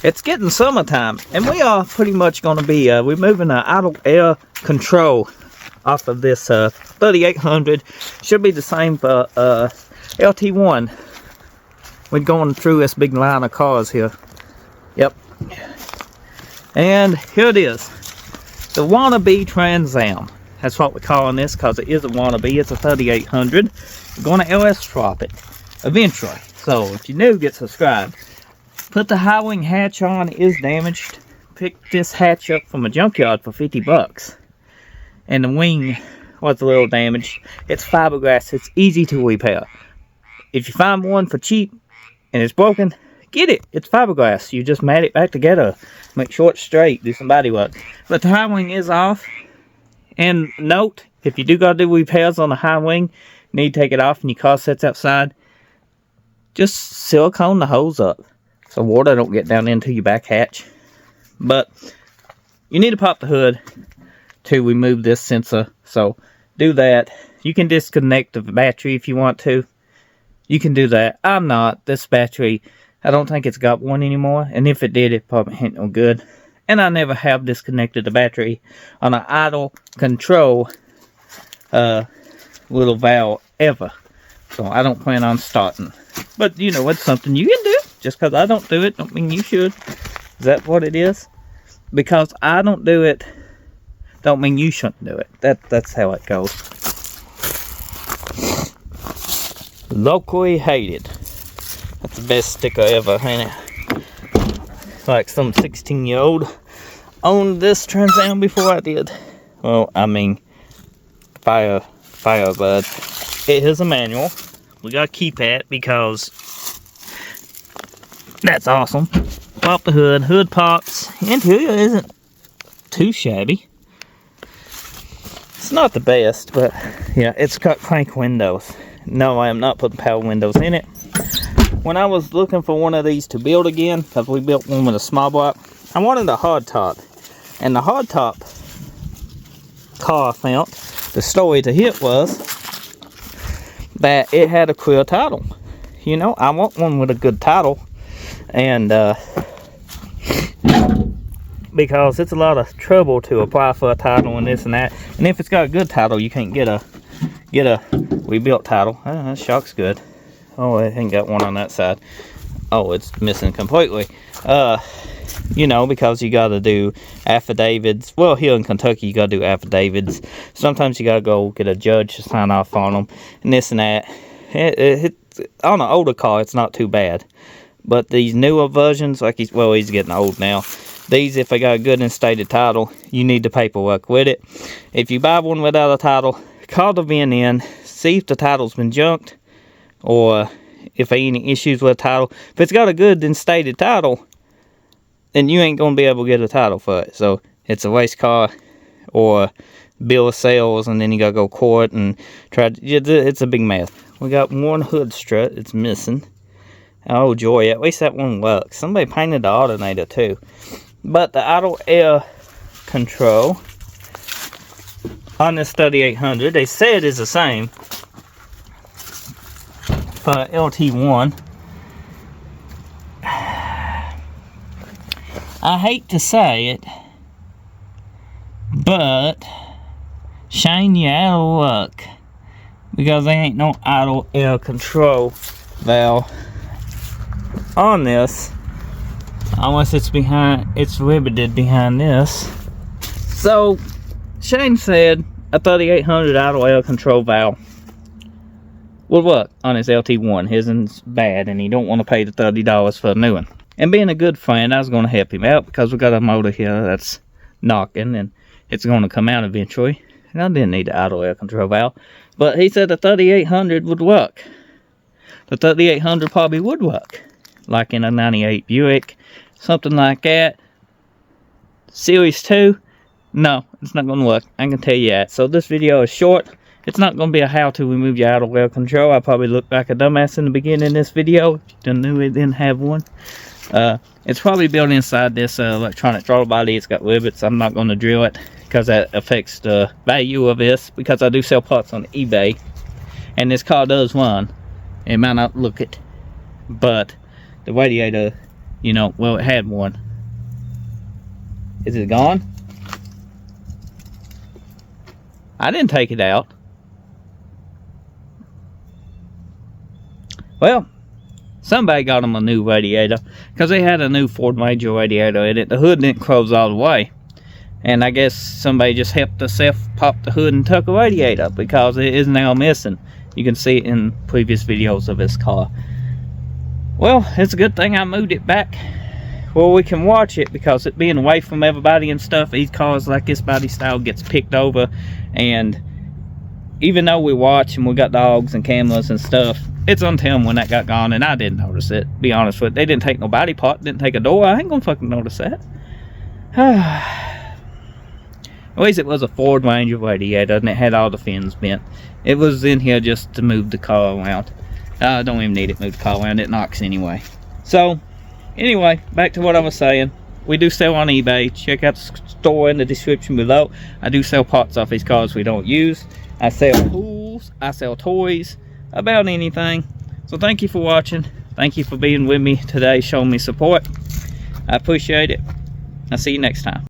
It's getting summertime, and we are pretty much going to be removing the idle air control off of this 3800. Should be the same for LT1. We're going through this big line of cars here. Yep. And here it is. The wannabe Trans Am. That's what we're calling this, because it is a wannabe. It's a 3800. We're going to LS swap it eventually. So if you're new, get subscribed. Put the high wing hatch on. It is damaged. Picked this hatch up from a junkyard for 50 bucks. And the wing was a little damaged. It's fiberglass. It's easy to repair. If you find one for cheap and it's broken, get it. It's fiberglass. You just mat it back together. Make sure it's straight. Do some body work. But the high wing is off. And note, if you do gotta do repairs on the high wing, you need to take it off and your car sits outside. Just silicone the hose up so water don't get down into your back hatch. But you need to pop the hood to remove this sensor. So do that. You can disconnect the battery if you want to. You can do that. I'm not. This battery, I don't think it's got one anymore. And if it did, it probably ain't no good. And I never have disconnected the battery on an idle control little valve ever. So I don't plan on starting. But you know, it's something you can do. Just because I don't do it, don't mean you should. Is that what it is? Because I don't do it, don't mean you shouldn't do it. That's how it goes. Locally hated. That's the best sticker ever, ain't it? Like some 16-year-old owned this Trans Am before I did. Well, I mean, Firebird. It is a manual. We gotta keep that because that's awesome. Pop the hood. Hood pops. Interior isn't too shabby. It's not the best, but yeah, it's got crank windows. No, I am not putting power windows in it. When I was looking for one of these to build again, because we built one with a small block, I wanted a hard top. And the hard top car I found, the story to hit was that it had a clear title. You know, I want one with a good title. And because it's a lot of trouble to apply for a title and this and that. And if it's got a good title, you can't get a rebuilt title. That shock's good. Oh, I ain't got one on that side. Oh, it's missing completely. You know, because you got to do affidavits. Well, here in Kentucky, you got to do affidavits. Sometimes you got to go get a judge to sign off on them. And this and that. On an older car, it's not too bad. But these newer versions, like he's getting old now. These, if they got a good and stated title, you need the paperwork with it. If you buy one without a title, call the VIN in. See if the title's been junked. Or if there any issues with the title. If it's got a good and stated title, then you ain't going to be able to get a title for it. So it's a race car or bill of sales, and then you got to go court and try to, it's a big mess. We got one hood strut. It's missing. Oh joy, at least that one works. Somebody painted the alternator too. But the idle air control on this 3800, they said is the same for LT1. I hate to say it, but Shane, you're out of luck, because there ain't no idle air control valve on this, unless it's riveted behind this. So Shane said a 3800 idle air control valve would work on his LT1. His is bad, and he don't want to pay the $30 for a new one. And being a good friend, I was going to help him out, because we got a motor here that's knocking, and it's going to come out eventually. And I didn't need the idle air control valve. But he said the 3800 would work. The 3800 probably would work. Like in a 98 Buick, something like that. Series 2, no, it's not going to work. I can tell you that. So this video is short. It's not going to be a how to remove your idle air control. I probably looked like a dumbass in the beginning of this video. If you knew it didn't have one. It's probably built inside this electronic throttle body. It's got rivets. I'm not going to drill it, because that affects the value of this, because I do sell parts on eBay. And this car does run. It might not look it, but the radiator You know, well, it had one. Is it gone? I didn't take it out. Well, somebody got them a new radiator because they had a new Ford Ranger radiator in it. The hood didn't close all the way, and I guess somebody just helped themselves pop the hood and took a radiator because it is now missing. You can see it in previous videos of this car. Well, it's a good thing I moved it back where we can watch it, because it being away from everybody and stuff, these cars like this body style gets picked over. And even though we watch and we got dogs and cameras and stuff, it's until when that got gone, and I didn't notice it, be honest with you. They didn't take no body part, didn't take a door. I ain't gonna fucking notice that. At least it was a Ford Ranger radiator, and it had all the fins bent. It was in here just to move the car around. I don't even need it move the car around, it knocks anyway. So anyway, back to what I was saying. We do sell on eBay. Check out the store in the description below. I do sell parts off these cars we don't use. I sell tools, I sell toys, about anything. So thank you for watching. Thank you for being with me today, showing me support. I appreciate it. I'll see you next time.